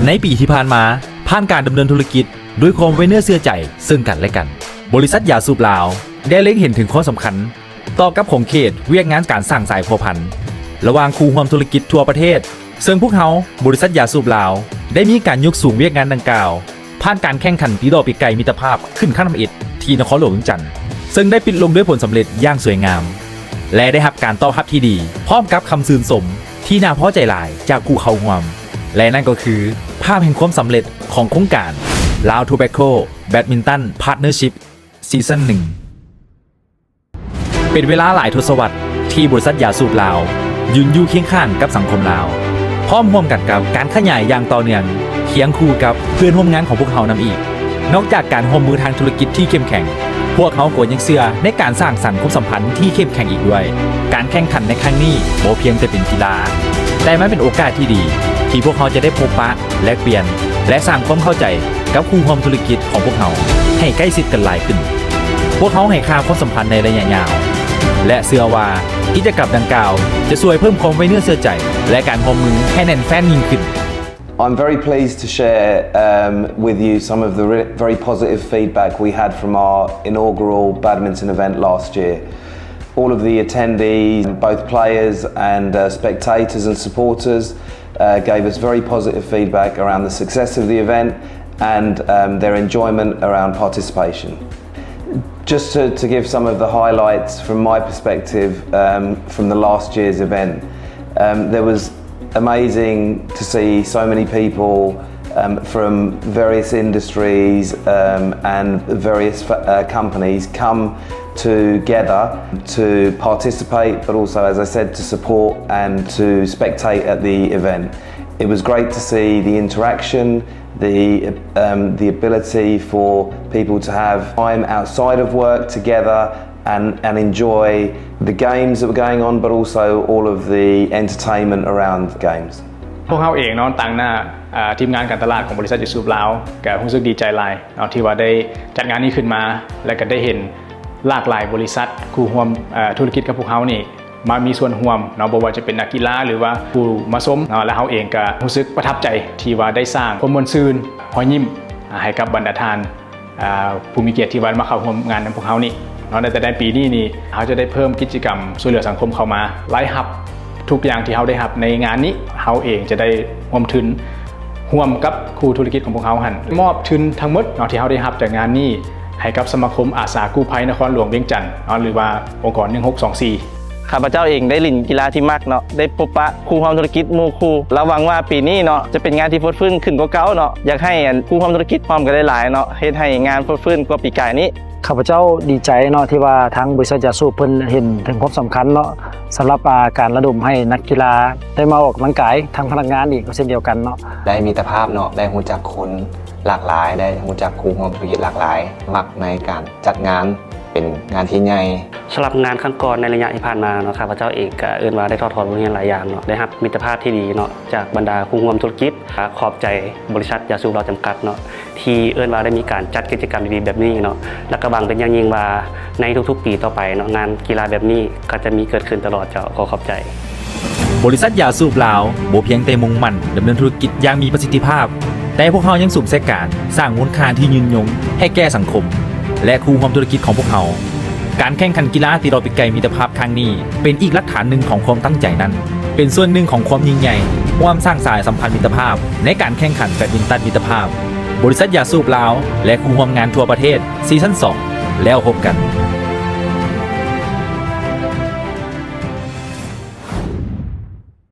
ในปีที่ผ่านมาผ่านการดำเนินธุรกิจด้วยความไว้เนื้อเชื่อใจซึ่งกันและกันบริษัทยาสูบลาวได้เล็งเห็นถึงข้อสำคัญต่อกับของเขตเวียกงานการสร้างสายพัวพันธุ์ระหว่างคู่ความธุรกิจทั่วประเทศซึ่งพวกเขาบริษัทยาสูบลาวได้มีการยกสูงเวียกงานดังกล่าวผ่านการแข่งขันปีดอปีไก่มิตรภาพขึ้นขั้นทำอิฐที่นครหลวงเวียงจันทร์ซึ่งได้ปิดลงด้วยผลสำเร็จอย่างสวยงามและได้รับการตอบรับที่ดีพร้อมกับคำชื่นชมที่น่าพอใจหลายจากผู้เข้าร่วมและนั่นก็คือภาพแห่งความสำเร็จของโครงการ Lao Tobacco Badminton Partnership ซีซั่น 1เป็นเวลาหลายทศวรรษที่บริษัทยาสูบลาวยืนอยู่เคียงข้างกับสังคมลาวพร้อมร่วมกันกับการขยายอย่างต่อเนื่องเคียงคู่กับเพื่อนร่วมงานของพวกเขานำอีกนอกจากการร่วมมือทางธุรกิจที่เข้มแข็งพวกเขาก็ยังเชื่อในการสร้างสรรค์ความสัมพันธ์ที่เข้มแข็งอีกด้วยการแข่งขันในครั้งนี้บ่เพียงแต่เป็นกีฬาแต่มันเป็นโอกาสที่ดีที่พวกเขาจะได้พบปะแลกเปลี่ยนและสร้างความเข้าใจกับคู่ร่วมธุรกิจของพวกเขาให้ใกล้ชิดกันหลายขึ้นพวกเขาให้ค่าความสัมพันธ์ในระยะยาวและเชื่อว่ากิจกรรมดังกล่าวจะช่วยเพิ่มความไว้เนื้อเชื่อใจและการร่วมมือให้แน่นแฟ้นยิ่งขึ้นI'm very pleased to share with you some of the very positive feedback we had from our inaugural badminton event last year. All of the attendees, both players and spectators and supporters, gave us very positive feedback around the success of the event and their enjoyment around participation. Just to give some of the highlights from my perspective from the last year's event, there was amazing to see so many people from various industries and various companies come together to participate, but also, as I said, to support and to spectate at the event. It was great to see the interaction, the ability for people to have time outside of work together and enjoy the games that were going on, but also all of the entertainment around the games. พวกเขาเองเนาะต่างหน้าทีมงานการตลาดของบริษัทยาสูบลาวก็รู้สึกดีใจหลายเนาะที่ว่าได้จัดงานนี้ขึ้นมาและก็ได้เห็นหลากหลายบริษัทคู่ร่วมธุรกิจกับพวกเขานี่มามีส่วนร่วมเนาะบ่ว่าจะเป็นนักกีฬาหรือว่าผู้มาชมเนาะและเขาเองก็รู้สึกประทับใจที่ว่าได้สร้างความม่วนซื่นรอยยิ้มให้กับบรรดาทานผู้มีเกียรติที่ว่ามาเข้าร่วมงานของพวกเขานี่แต่ในปีนี้นี่เขาจะได้เพิ่มกิจกรรมช่วยเหลือสังคมเข้ามาไล่หับทุกอย่างที่เขาได้หับในงานนี้เขาเองจะได้ร่วมทุนร่วมกับคู่ธุรกิจของพวกเขาหันมอบทุนทั้งหมดที่เขาได้หับจากงานนี้ให้กับสมาคมอาสากู้ภัยนครหลวงเวียงจันทร์หรือว่าองค์กร1624ข้าพเจ้าเองได้เล่นกีฬาที่มักเนาะได้พบปะคู่ความธุรกิจหมู่คู่ระวังว่าปีนี้เนาะจะเป็นงานที่ฟดฟื้นขึ้นกว่าเก่าเนาะอยากให้คู่ความธุรกิจพร้อมกันได้หลายเนาะเฮ็ดให้งานฟดฟื้นกว่าปีก่ายนี้ข้าพเจ้าดีใจเนาะที่ว่าทางบริษัทยาสูบเพิ่นเห็นถึงความสำคัญเนาะสำหรับการระดมให้นักกีฬาได้มาออกกำลังกายทางพนักงานอีกก็เช่นเดียวกันเนาะได้มิตรภาพเนาะได้รู้จักคนหลากหลายได้รู้จักคู่ร่วมธุรกิจหลากหลายมักในการจัดงานเป็นงานที่ใหญ่สำหรับงานครั้งก่อนในระยะที่ผ่านมาเนาะข้าพเจ้าเองก็เอิ้นว่าได้ทอดบทเรียนหลายอย่างเนาะได้รับมิตรภาพที่ดีเนาะจากบรรดาคู่ร่วมธุรกิจขอบใจบริษัทยาสูบเราจำกัดเนาะที่เอิ้นว่าได้มีการจัดกิจกรรมดีๆแบบนี้เนาะและก็หวังเป็นอย่างยิ่งว่าในทุกๆปีต่อไปเนาะงานกีฬาแบบนี้ก็จะมีเกิดขึ้นตลอดเจ้าขอขอบใจบริษัทยาสูบลาวบ่เพียงแต่มุ่งมั่นดำเนินธุรกิจอย่างมีประสิทธิภาพแต่พวกเขายังสุ่มใส่การสร้างมูลค่าที่ยืนยงให้แก่สังคมและคู่ร่วมธุรกิจของพวกเขาการแข่งขันกีฬาตีดอปีไก่มิตรภาพครั้งนี้เป็นอีกหลักฐานหนึ่งของความตั้งใจนั้นเป็นส่วนหนึ่งของความยิ่งใหญ่ความสร้างสายสัมพันธ์มิตรภาพในการแข่งขันแบดมินตันมิตรภาพบริษัทยาสูบลาวและคู่ร่วมงานทั่วประเทศซีซั่น 2แล้วพบกัน